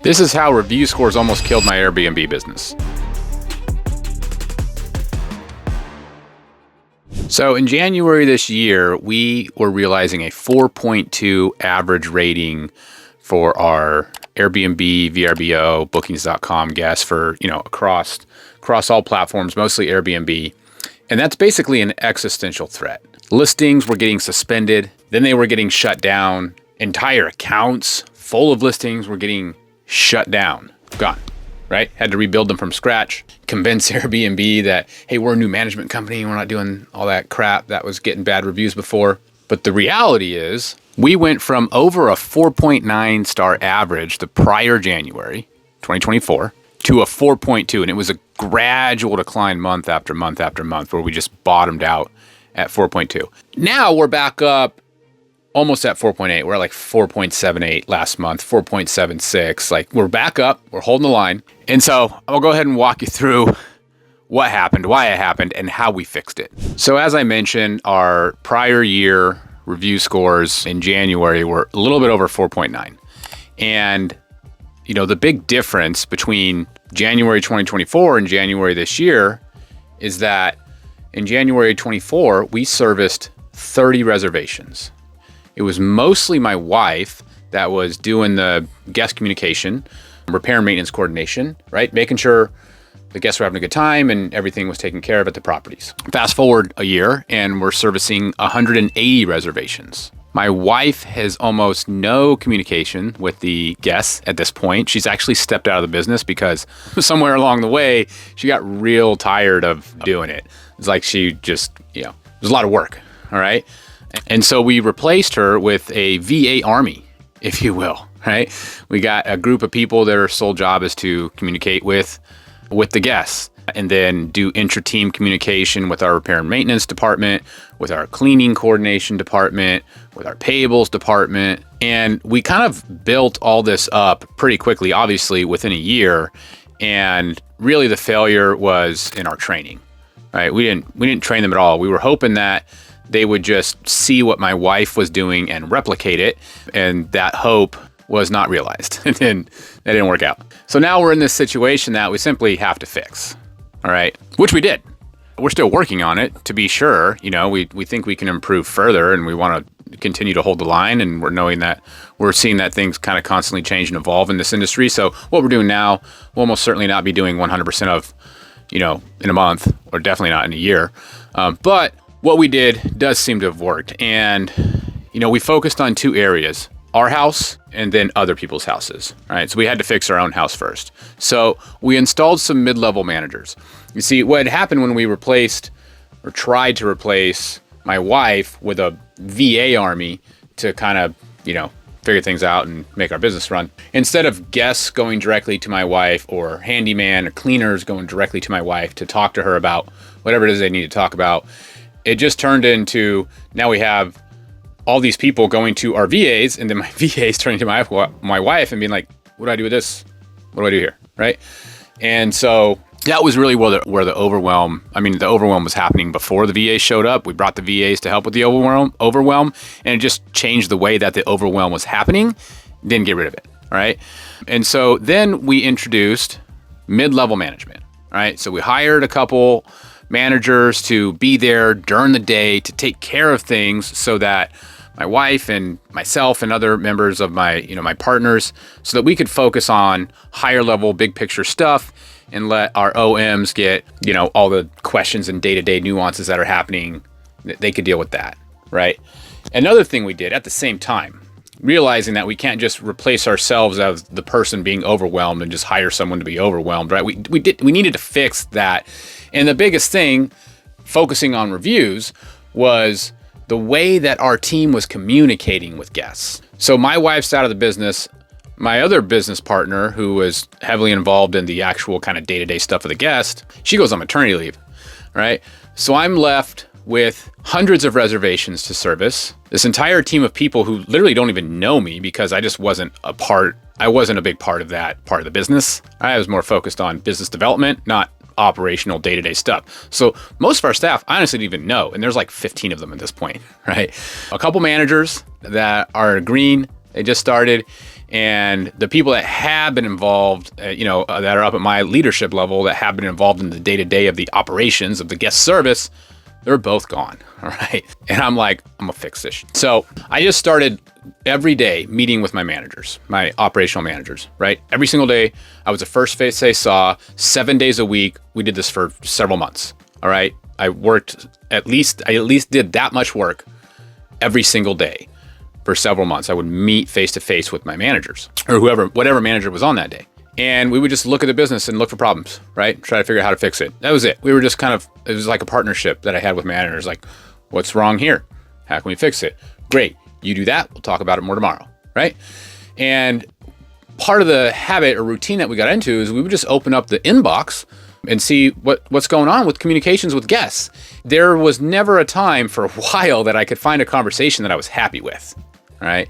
This is how review scores almost killed my Airbnb business. So in January this year, we were realizing a 4.2 average rating for our Airbnb, VRBO, Bookings.com guests for, across all platforms, mostly Airbnb. And that's basically an existential threat. Listings were getting suspended, then they were getting shut down. Entire accounts full of listings were getting shut down, gone, right? Had to rebuild them from scratch, convince Airbnb that, hey, we're a new management company, we're not doing all that crap that was getting bad reviews before. But the reality is, we went from over a 4.9 star average the prior January, 2024, to a 4.2, and it was a gradual decline month after month after month where we just bottomed out at 4.2. Now we're back up almost at 4.8. We're at like 4.78 last month, 4.76. Like we're back up, we're holding the line. And so I'll go ahead and walk you through what happened, why it happened, and how we fixed it. So as I mentioned, our prior year review scores in January were a little bit over 4.9. And the big difference between January 2024 and January this year is that in January 24, we serviced 30 reservations. It was mostly my wife that was doing the guest communication, repair and maintenance coordination, right? Making sure the guests were having a good time and everything was taken care of at the properties. Fast forward a year and we're servicing 180 reservations. My wife has almost no communication with the guests at this point. She's actually stepped out of the business because somewhere along the way, she got real tired of doing it. It's like she just, it was a lot of work, all right? And so we replaced her with a VA army, if you will, right? We got a group of people their sole job is to communicate with the guests and then do intra-team communication with our repair and maintenance department, with our cleaning coordination department, with our payables department. And we kind of built all this up pretty quickly, obviously within a year. And really the failure was in our training, right? We didn't train them at all. We were hoping that they would just see what my wife was doing and replicate it. And that hope was not realized. And then that didn't work out. So now we're in this situation that we simply have to fix. All right. Which we did. We're still working on it to be sure. We think we can improve further and we want to continue to hold the line. And we're seeing that things kind of constantly change and evolve in this industry. So what we're doing now, we'll almost certainly not be doing 100% of, in a month or definitely not in a year. But what we did does seem to have worked. And, we focused on two areas, our house and then other people's houses, right? So we had to fix our own house first. So we installed some mid-level managers. You see, what had happened when we replaced or tried to replace my wife with a VA army to kind of, figure things out and make our business run. Instead of guests going directly to my wife or handyman or cleaners going directly to my wife to talk to her about whatever it is they need to talk about, it just turned into, now we have all these people going to our VAs and then my VAs turning to my wife and being like, what do I do with this? What do I do here? Right? And so that was really where the overwhelm was happening before the VAs showed up. We brought the VAs to help with the overwhelm, and it just changed the way that the overwhelm was happening. Didn't get rid of it. All right. And so then we introduced mid-level management. All right. So we hired a couple managers to be there during the day to take care of things so that my wife and myself and other members of my partners, so that we could focus on higher level, big picture stuff and let our OMs get, all the questions and day-to-day nuances that are happening. They could deal with that, right? Another thing we did at the same time, realizing that we can't just replace ourselves as the person being overwhelmed and just hire someone to be overwhelmed, right? We needed to fix that. And the biggest thing, focusing on reviews, was the way that our team was communicating with guests. So my wife's out of the business. My other business partner, who was heavily involved in the actual kind of day-to-day stuff of the guest, she goes on maternity leave, right? So I'm left with hundreds of reservations to service, this entire team of people who literally don't even know me because I just wasn't a big part of that part of the business. I was more focused on business development, not operational day-to-day stuff. So most of our staff, I honestly didn't even know. And there's like 15 of them at this point, right? A couple managers that are green, they just started. And the people that have been involved, that are up at my leadership level, that have been involved in the day-to-day of the operations of the guest service, they're both gone. All right. And I'm like, I'm gonna fix this. So I just started every day meeting with my managers, my operational managers, right? Every single day. I was the first face they saw, 7 days a week. We did this for several months. All right. I at least did that much work every single day for several months. I would meet face to face with my managers or whatever manager was on that day. And we would just look at the business and look for problems, right? Try to figure out how to fix it. That was it. We were just it was like a partnership that I had with managers. Like, what's wrong here? How can we fix it? Great. You do that. We'll talk about it more tomorrow, right? And part of the habit or routine that we got into is we would just open up the inbox and see what's going on with communications with guests. There was never a time for a while that I could find a conversation that I was happy with, right?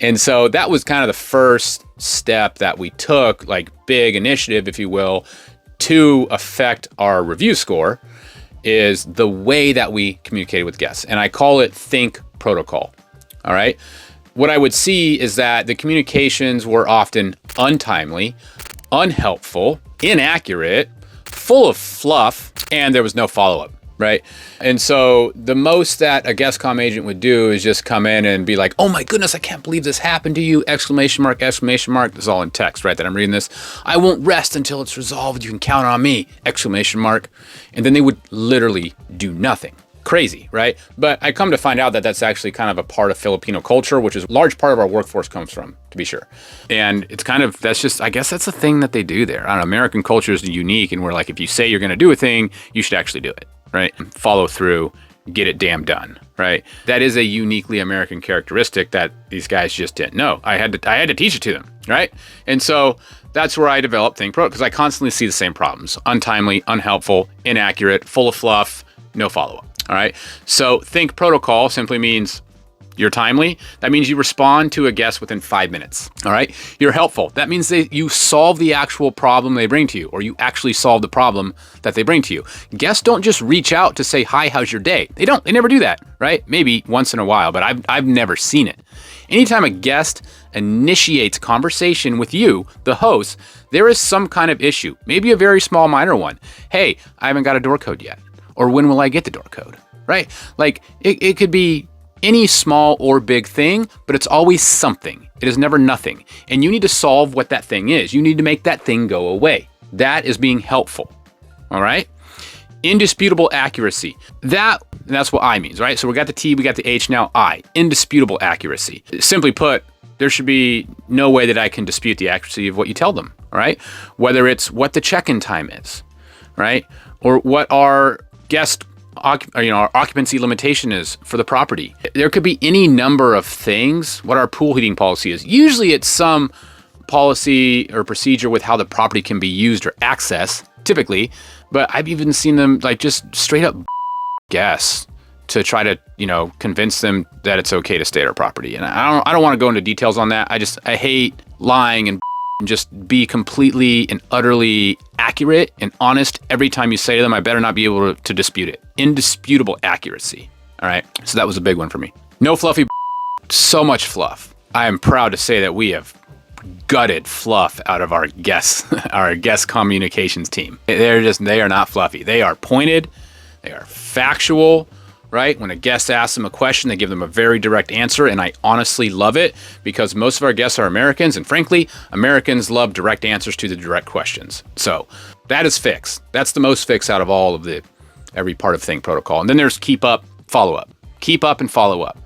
And so that was kind of the first step that we took, like big initiative, if you will, to affect our review score, is the way that we communicated with guests. And I call it think protocol. All right. What I would see is that the communications were often untimely, unhelpful, inaccurate, full of fluff, and there was no follow-up. Right. And so the most that a guest comm agent would do is just come in and be like, oh my goodness, I can't believe this happened to you! Exclamation mark, exclamation mark. This is all in text, right? That I'm reading this. I won't rest until it's resolved. You can count on me! Exclamation mark. And then they would literally do nothing. Crazy, right? But I come to find out that that's actually kind of a part of Filipino culture, which is a large part of our workforce comes from, to be sure. And it's I guess that's the thing that they do there. I don't know, American culture is unique, and we're like, if you say you're going to do a thing, you should actually do it. Right? Follow through, get it damn done, right? That is a uniquely American characteristic that these guys just didn't know. I had to teach it to them, right? And so that's where I developed Think Pro, because I constantly see the same problems: untimely, unhelpful, inaccurate, full of fluff, no follow-up. All right. So Think Protocol simply means you're timely. That means you respond to a guest within 5 minutes. All right. You're helpful. That means you solve the actual problem they bring to you, or you actually solve the problem that they bring to you. Guests don't just reach out to say, hi, how's your day? They never do that, right? Maybe once in a while, but I've never seen it. Anytime a guest initiates conversation with you, the host, there is some kind of issue, maybe a very small minor one. Hey, I haven't got a door code yet. Or when will I get the door code, right? Like it could be any small or big thing, but it's always something. It is never nothing. And you need to solve what that thing is. You need to make that thing go away. That is being helpful. All right. Indisputable accuracy. That's what I means, right? So we got the T, we got the H, now I. Indisputable accuracy. Simply put, there should be no way that I can dispute the accuracy of what you tell them. All right. Whether it's what the check-in time is, right? Or what our our occupancy limitation is for the property. There could be any number of things. What our pool heating policy is. Usually it's some policy or procedure with how the property can be used or accessed, typically. But I've even seen them like just straight up guess to try to, convince them that it's okay to stay at our property. And I don't want to go into details on that. I hate lying and just be completely and utterly accurate and honest every time you say to them. I better not be able to dispute it. Indisputable accuracy. All right. So that was a big one for me. No fluffy. So much fluff. I am proud to say that we have gutted fluff out of our guest communications team. They are not fluffy. They are pointed. They are factual. Right? When a guest asks them a question, they give them a very direct answer. And I honestly love it because most of our guests are Americans. And frankly, Americans love direct answers to the direct questions. So that is fixed. That's the most fixed out of all of every part of Think Protocol. And then there's keep up, follow up. Keep up and follow up.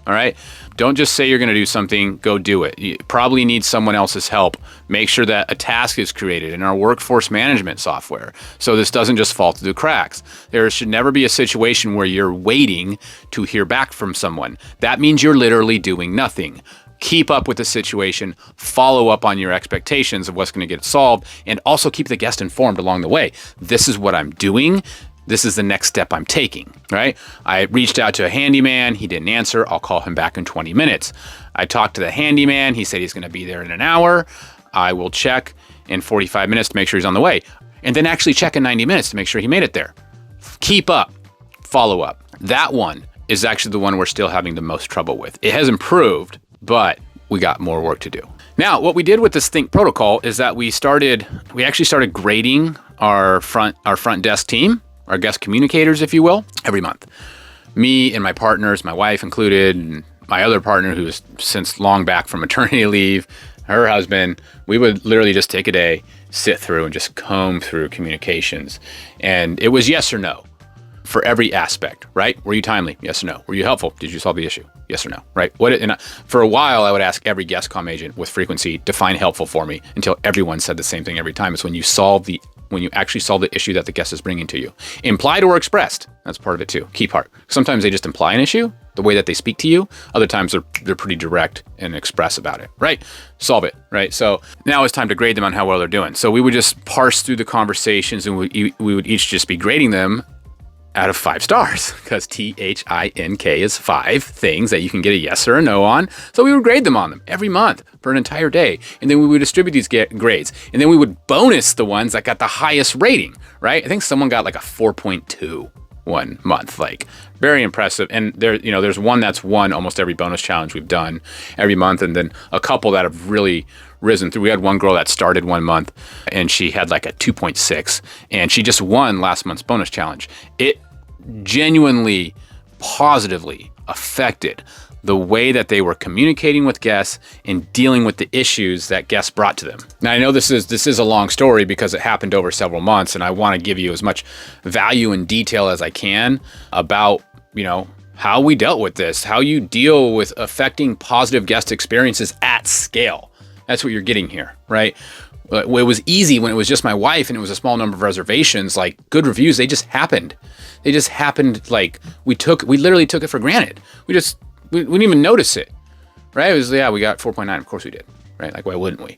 All right. Don't just say you're going to do something, go do it. You probably need someone else's help. Make sure that a task is created in our workforce management software so this doesn't just fall through the cracks. There should never be a situation where you're waiting to hear back from someone. That means you're literally doing nothing. Keep up with the situation, follow up on your expectations of what's going to get solved, and also keep the guest informed along the way. This is what I'm doing. This is the next step I'm taking, right? I reached out to a handyman. He didn't answer. I'll call him back in 20 minutes. I talked to the handyman. He said he's going to be there in an hour. I will check in 45 minutes to make sure he's on the way. And then actually check in 90 minutes to make sure he made it there. Keep up, follow up. That one is actually the one we're still having the most trouble with. It has improved, but we got more work to do. Now, what we did with this Think protocol is that we actually started grading our front desk team, our guest communicators, if you will, every month. Me and my partners, my wife included, and my other partner who's since long back from maternity leave, her husband, we would literally just take a day, sit through and just comb through communications. And it was yes or no for every aspect, right? Were you timely? Yes or no. Were you helpful? Did you solve the issue? Yes or no, right? For a while, I would ask every guest comm agent with frequency, define helpful for me, until everyone said the same thing every time. It's when you actually solve the issue that the guest is bringing to you. Implied or expressed, that's part of it too, key part. Sometimes they just imply an issue, the way that they speak to you. Other times they're pretty direct and express about it, right? Solve it, right? So now it's time to grade them on how well they're doing. So we would just parse through the conversations and we would each just be grading them out of 5 stars, because THINK is 5 things that you can get a yes or a no on. So we would grade them on them every month for an entire day. And then we would distribute these grades. And then we would bonus the ones that got the highest rating, right? I think someone got like a 4.2 one month, like very impressive. And there's one that's won almost every bonus challenge we've done every month. And then a couple that have really risen through. We had one girl that started one month and she had like a 2.6 and she just won last month's bonus challenge. It genuinely positively affected the way that they were communicating with guests and dealing with the issues that guests brought to them. Now, I know this is a long story because it happened over several months, and I want to give you as much value and detail as I can about, how we dealt with this, how you deal with affecting positive guest experiences at scale. That's what you're getting here, right? It was easy when it was just my wife and it was a small number of reservations. Like, good reviews, they just happened. They just happened. Like, we literally took it for granted. We didn't even notice it, right? It was, we got 4.9. Of course we did, right? Like, why wouldn't we?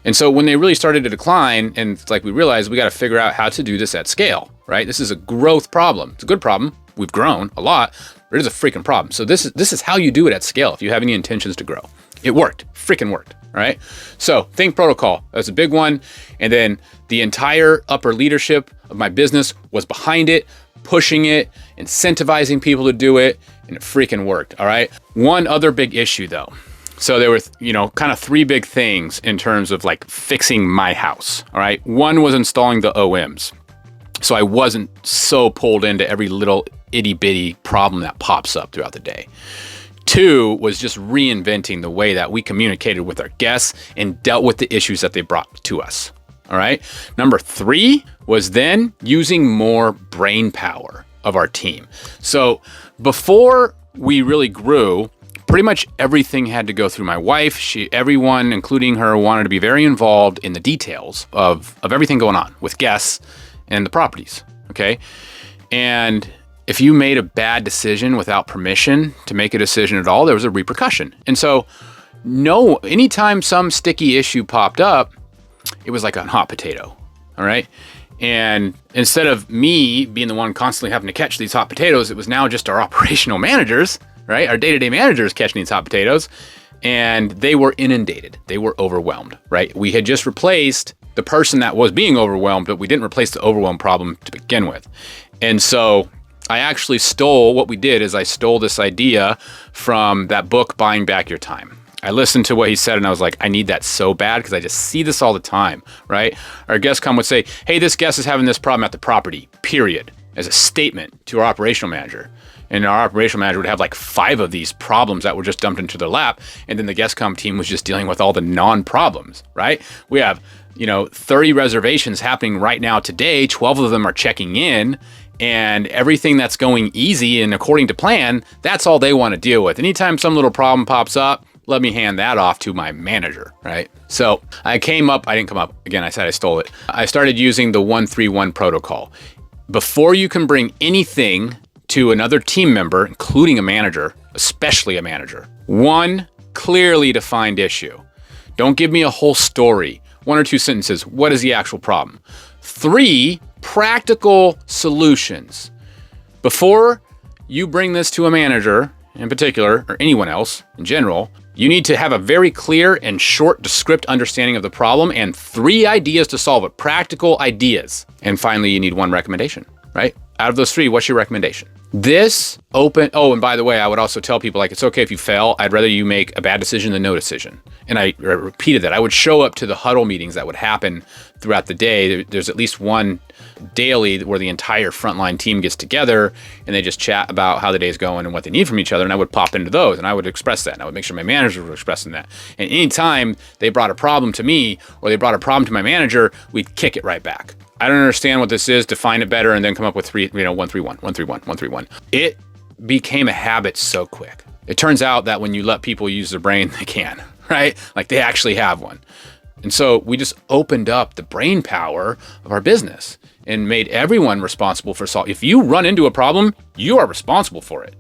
And so when they really started to decline, and like we realized we got to figure out how to do this at scale, right? This is a growth problem. It's a good problem. We've grown a lot, but it is a freaking problem. So this is how you do it at scale if you have any intentions to grow. It worked, freaking worked, all right? So Think protocol, that's a big one. And then the entire upper leadership of my business was behind it, pushing it, incentivizing people to do it, and it freaking worked, all right? One other big issue though. So there were, kind of 3 big things in terms of like fixing my house, all right? One was installing the OMs. So I wasn't so pulled into every little itty bitty problem that pops up throughout the day. 2 was just reinventing the way that we communicated with our guests and dealt with the issues that they brought to us. All right. Number 3 was then using more brain power of our team. So before we really grew, pretty much everything had to go through my wife. Everyone, including her, wanted to be very involved in the details of everything going on with guests and the properties. Okay. And if you made a bad decision without permission to make a decision at all, there was a repercussion. And so anytime some sticky issue popped up, it was like a hot potato, all right? And instead of me being the one constantly having to catch these hot potatoes, it was now just our operational managers, right? Our day-to-day managers catching these hot potatoes, and they were inundated. They were overwhelmed, right? We had just replaced the person that was being overwhelmed, but we didn't replace the overwhelm problem to begin with. And so I actually I stole this idea from that book, Buying Back Your Time. I listened to what he said and I was like, I need that so bad because I just see this all the time, right? Our guest would say, hey, this guest is having this problem at the property, period, as a statement to our operational manager. And our operational manager would have like 5 of these problems that were just dumped into their lap. And then the guest comm team was just dealing with all the non-problems, right? We have, 30 reservations happening right now today. 12 of them are checking in. And everything that's going easy and according to plan, that's all they want to deal with. Anytime some little problem pops up, let me hand that off to my manager, right? So I didn't come up. Again, I said I stole it. I started using the 1-3-1 protocol. Before you can bring anything to another team member, including a manager, especially a manager, 1, clearly defined issue. Don't give me a whole story. 1 or 2 sentences. What is the actual problem? 3, practical solutions. Before you bring this to a manager in particular, or anyone else in general, you need to have a very clear and short descriptive understanding of the problem and 3 ideas to solve it, practical ideas. And finally, you need 1 recommendation, right? out of those three, what's your recommendation? And by the way, I would also tell people, like, it's okay if you fail. I'd rather you make a bad decision than no decision. And I repeated that. I would show up to the huddle meetings that would happen throughout the day. There's at least one daily where the entire frontline team gets together and they just chat about how the day's going and what they need from each other. And I would pop into those and I would express that. And I would make sure my managers were expressing that. And anytime they brought a problem to me or they brought a problem to my manager, we'd kick it right back. I don't understand what this is, define it better, and then come up with 131. It became a habit so quick. It turns out that when you let people use their brain, they can, right? Like, they actually have one. And so we just opened up the brain power of our business and made everyone responsible for solving. If you run into a problem, you are responsible for it.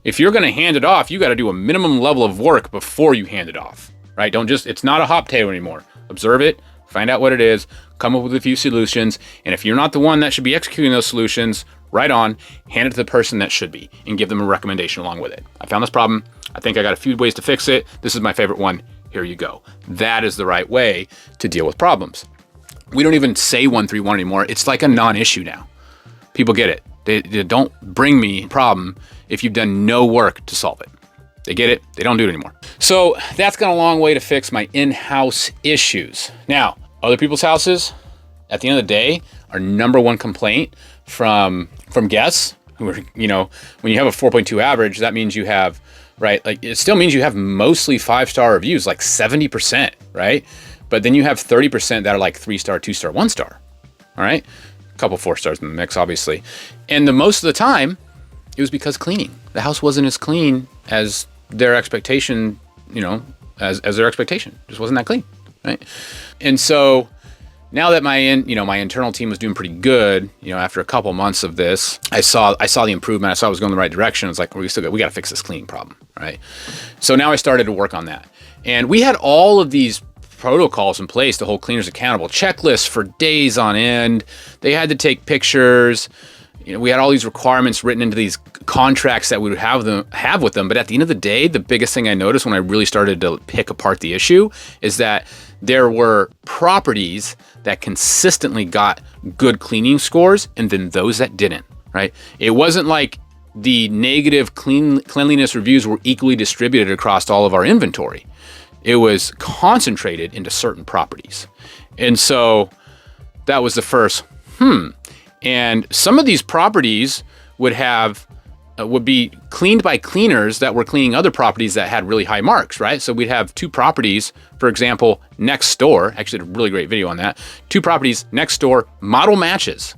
If you're gonna hand it off, you gotta do a minimum level of work before you hand it off, right? It's not a hot potato anymore. Observe it, find out what it is, come up with a few solutions, and if you're not the one that should be executing those solutions, right on, hand it to the person that should be, and give them a recommendation along with it. I found this problem. I think I got a few ways to fix it. This is my favorite one. Here you go. That is the right way to deal with problems. We don't even say 131 anymore. It's like a non-issue now. People get it. They don't bring me a problem if you've done no work to solve it. They get it. They don't do it anymore. So that's gone a long way to fix my in-house issues. Now, other people's houses, at the end of the day, our number one complaint from guests who are, when you have a 4.2 average, that means you have, right? Like, it still means you have mostly 5-star reviews, like 70%, right? But then you have 30% that are like 3-star, 2-star, 1-star. All right. A couple 4 stars in the mix, obviously. And the most of the time, it was because cleaning. The house wasn't as clean as their expectation, as their expectation. Just wasn't that clean, right? And so now that my internal team was doing pretty good, after a couple months of this, I saw the improvement. I saw it was going in the right direction. It's like, we got to fix this cleaning problem, right? So now I started to work on that. And we had all of these protocols in place to hold cleaners accountable, checklists for days on end. They had to take pictures. We had all these requirements written into these contracts that we would have with them. But at the end of the day, the biggest thing I noticed when I really started to pick apart the issue is that there were properties that consistently got good cleaning scores and then those that didn't, right? It wasn't like the negative cleanliness reviews were equally distributed across all of our inventory. It was concentrated into certain properties. And so that was the first, And some of these properties would be cleaned by cleaners that were cleaning other properties that had really high marks, right? So we'd have 2 properties, for example, next door. Actually, did a really great video on that. 2 properties next door, model matches,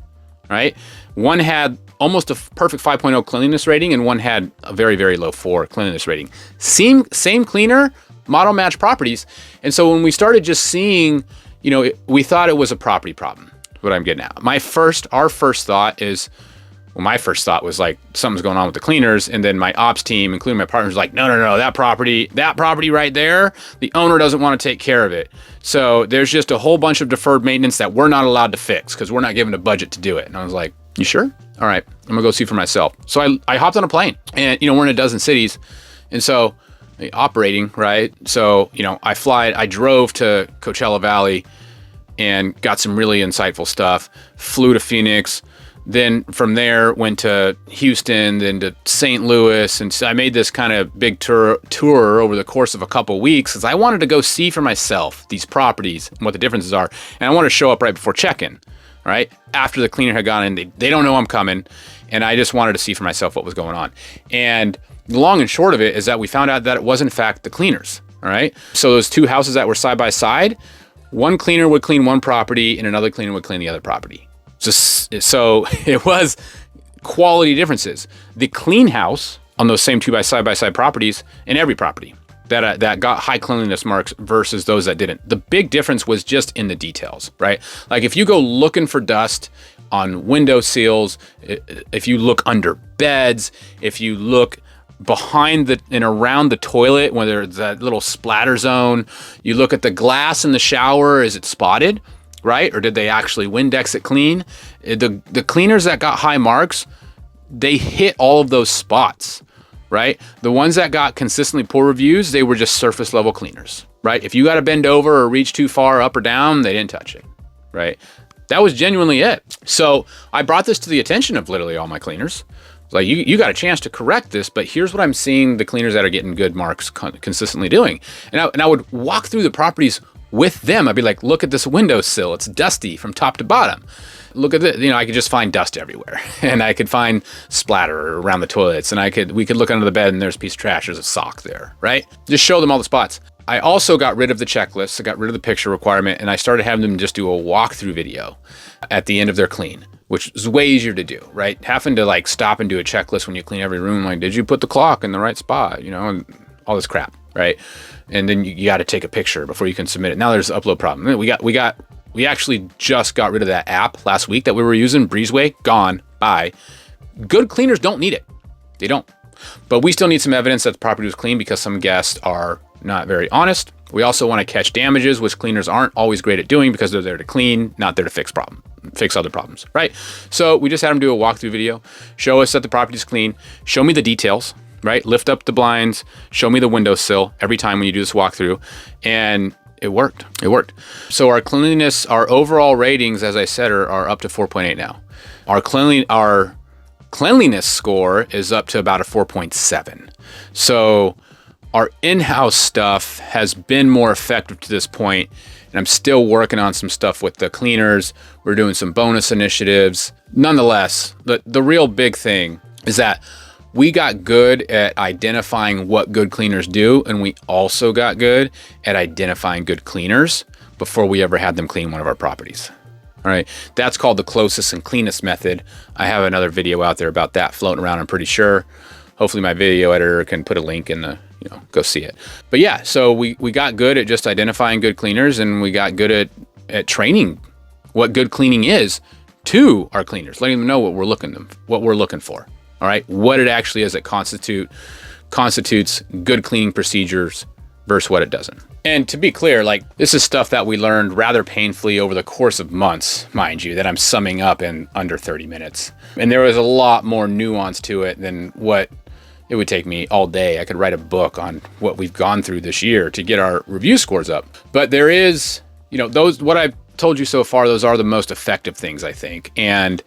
right? One had almost a perfect 5.0 cleanliness rating, and one had a very, very low 4 cleanliness rating. Same cleaner, model match properties. And so when we started just seeing, we thought it was a property problem. What I'm getting at. Our first thought was like, something's going on with the cleaners. And then my ops team, including my partners, like, no, that property right there, the owner doesn't want to take care of it. So there's just a whole bunch of deferred maintenance that we're not allowed to fix because we're not given a budget to do it. And I was like, you sure? All right, I'm gonna go see for myself. So I hopped on a plane and, we're in a dozen cities. And so operating, right? So, I drove to Coachella Valley and got some really insightful stuff, flew to Phoenix, then from there went to Houston, then to St. Louis. And so I made this kind of big tour over the course of a couple of weeks because I wanted to go see for myself these properties and what the differences are. And I wanted to show up right before check-in, right? After the cleaner had gone in, they don't know I'm coming. And I just wanted to see for myself what was going on. And the long and short of it is that we found out that it was in fact the cleaners, all right? So those 2 houses that were side by side, one cleaner would clean one property and another cleaner would clean the other property. So it was quality differences. The clean house on those same 2 side by side properties in every property that got high cleanliness marks versus those that didn't. The big difference was just in the details, right? Like if you go looking for dust on window seals, if you look under beds, if you look behind and around the toilet, when there's that little splatter zone, you look at the glass in the shower, is it spotted, right? Or did they actually Windex it clean? The cleaners that got high marks, they hit all of those spots, right? The ones that got consistently poor reviews, they were just surface level cleaners, right? If you got to bend over or reach too far up or down, they didn't touch it, right? That was genuinely it. So I brought this to the attention of literally all my cleaners. Like, you got a chance to correct this, but here's what I'm seeing the cleaners that are getting good marks consistently doing. And I would walk through the properties with them. I'd be like, look at this windowsill. It's dusty from top to bottom. Look at this. I could just find dust everywhere, and I could find splatter around the toilets, and we could look under the bed and there's a piece of trash. There's a sock there, right? Just show them all the spots. I also got rid of the checklist. I got rid of the picture requirement, and I started having them just do a walkthrough video at the end of their clean, which is way easier to do, right? Having to like stop and do a checklist when you clean every room, like, did you put the clock in the right spot? And all this crap, right? And then you got to take a picture before you can submit it. Now there's an upload problem. We actually just got rid of that app last week that we were using, Breezeway, gone, bye. Good cleaners don't need it. They don't. But we still need some evidence that the property was clean because some guests are not very honest. We also want to catch damages, which cleaners aren't always great at doing because they're there to clean, not there to fix other problems, right? So we just had them do a walkthrough video, show us that the property's clean, show me the details, right? Lift up the blinds, show me the windowsill every time when you do this walkthrough, and it worked. It worked. So our cleanliness, our overall ratings, as I said, are up to 4.8 now. Our cleanliness score is up to about a 4.7. So our in-house stuff has been more effective to this point, and I'm still working on some stuff with the cleaners. We're doing some bonus initiatives. Nonetheless, the real big thing is that we got good at identifying what good cleaners do, and we also got good at identifying good cleaners before we ever had them clean one of our properties. All right, that's called the closest and cleanest method. I have another video out there about that floating around, I'm pretty sure. Hopefully my video editor can put a link in the, go see it. But yeah, so we got good at just identifying good cleaners, and we got good at training what good cleaning is to our cleaners, letting them know what we're looking for. All right, what it actually is that constitutes good cleaning procedures versus what it doesn't. And to be clear, like, this is stuff that we learned rather painfully over the course of months, mind you, that I'm summing up in under 30 minutes. And there was a lot more nuance to it than what it would take me all day. I could write a book on what we've gone through this year to get our review scores up. But there is, what I've told you so far, those are the most effective things, I think. And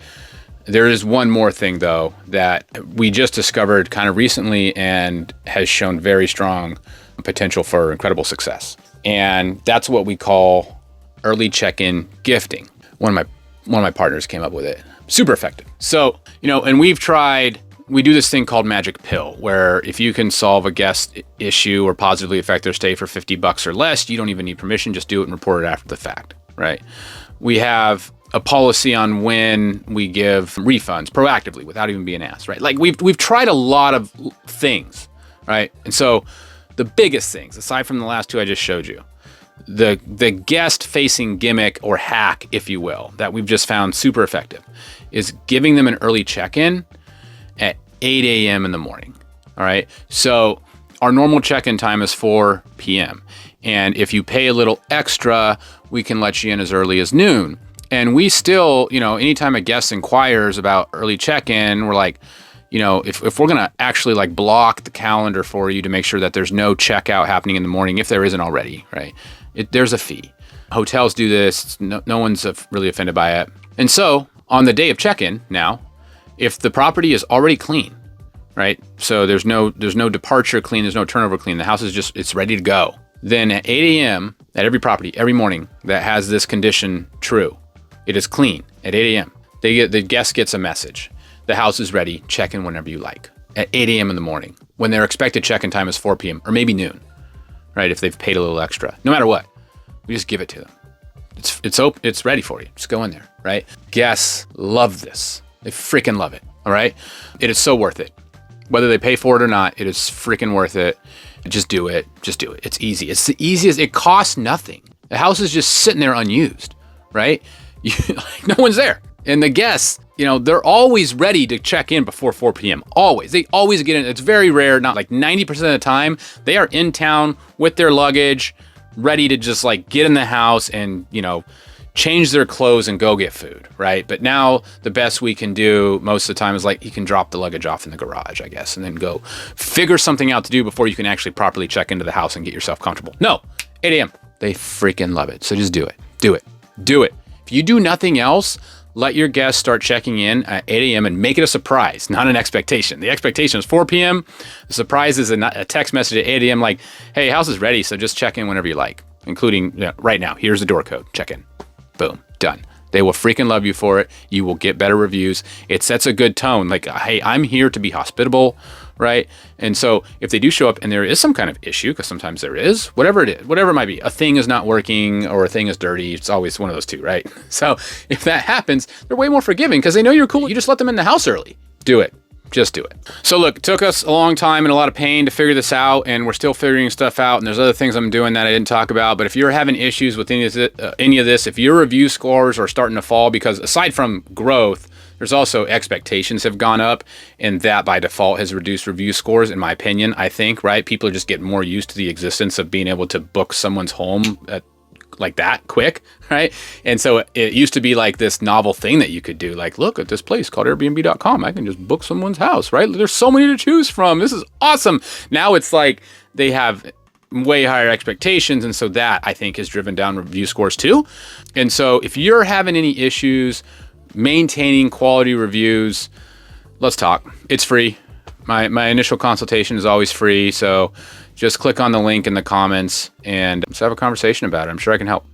there is one more thing, though, that we just discovered kind of recently and has shown very strong potential for incredible success. And that's what we call early check-in gifting. One of my partners came up with it. Super effective. So, and we do this thing called Magic Pill, where if you can solve a guest issue or positively affect their stay for $50 or less, you don't even need permission, just do it and report it after the fact, right? We have a policy on when we give refunds proactively without even being asked, right? Like we've tried a lot of things, right? And so the biggest things, aside from the last two I just showed you, the guest facing gimmick or hack, if you will, that we've just found super effective is giving them an early check-in at 8 a.m. in the morning. All right. So our normal check-in time is 4 p.m. And if you pay a little extra, we can let you in as early as noon. And we still, anytime a guest inquires about early check-in, we're like, if we're going to actually like block the calendar for you to make sure that there's no checkout happening in the morning, if there isn't already, right? There's a fee. Hotels do this. No one's really offended by it. And so on the day of check-in now, if the property is already clean, right? So there's no departure clean, there's no turnover clean. The house is it's ready to go. Then at 8 a.m. at every property, every morning that has this condition true, it is clean at 8 a.m. The guest gets a message. The house is ready. Check in whenever you like at 8 a.m. in the morning when their expected check-in time is 4 p.m. or maybe noon, right? If they've paid a little extra, no matter what, we just give it to them. It's ready for you. Just go in there, right? Guests love this. They freaking love it. All right. It is so worth it. Whether they pay for it or not, it is freaking worth it. Just do it. Just do it. It's easy. It's the easiest. It costs nothing. The house is just sitting there unused, right? No one's there. And the guests, they're always ready to check in before 4 p.m. Always. They always get in. It's very rare. Not like 90% of the time. They are in town with their luggage, ready to just like get in the house and, change their clothes and go get food, right? But now the best we can do most of the time is like you can drop the luggage off in the garage, I guess, and then go figure something out to do before you can actually properly check into the house and get yourself comfortable. No, 8 a.m. They freaking love it. So just do it. Do it. Do it. If you do nothing else, let your guests start checking in at 8 a.m. and make it a surprise, not an expectation. The expectation is 4 p.m. The surprise is a text message at 8 a.m. like, hey, house is ready, so just check in whenever you like, including right now. Here's the door code. Check in. Boom. Done. They will freaking love you for it. You will get better reviews. It sets a good tone. Like, hey, I'm here to be hospitable, right? And so if they do show up and there is some kind of issue, because sometimes there is, whatever it is, whatever it might be, a thing is not working or a thing is dirty. It's always one of those two, right? So if that happens, they're way more forgiving because they know you're cool. You just let them in the house early. Do it. Just do it. So look, it took us a long time and a lot of pain to figure this out, and we're still figuring stuff out, and there's other things I'm doing that I didn't talk about. But if you're having issues with any of this, if your review scores are starting to fall, because aside from growth, there's also expectations have gone up, and that by default has reduced review scores, in my opinion, I think, right? People are just getting more used to the existence of being able to book someone's home like that quick, right? And so it used to be like this novel thing that you could do, like, look at this place called Airbnb.com. I can just book someone's house, right? There's so many to choose from. This is awesome. Now it's like they have way higher expectations, and so that, I think, has driven down review scores too. And so if you're having any issues maintaining quality reviews, let's talk. It's free. My initial consultation is always free, so just click on the link in the comments and let's have a conversation about it. I'm sure I can help.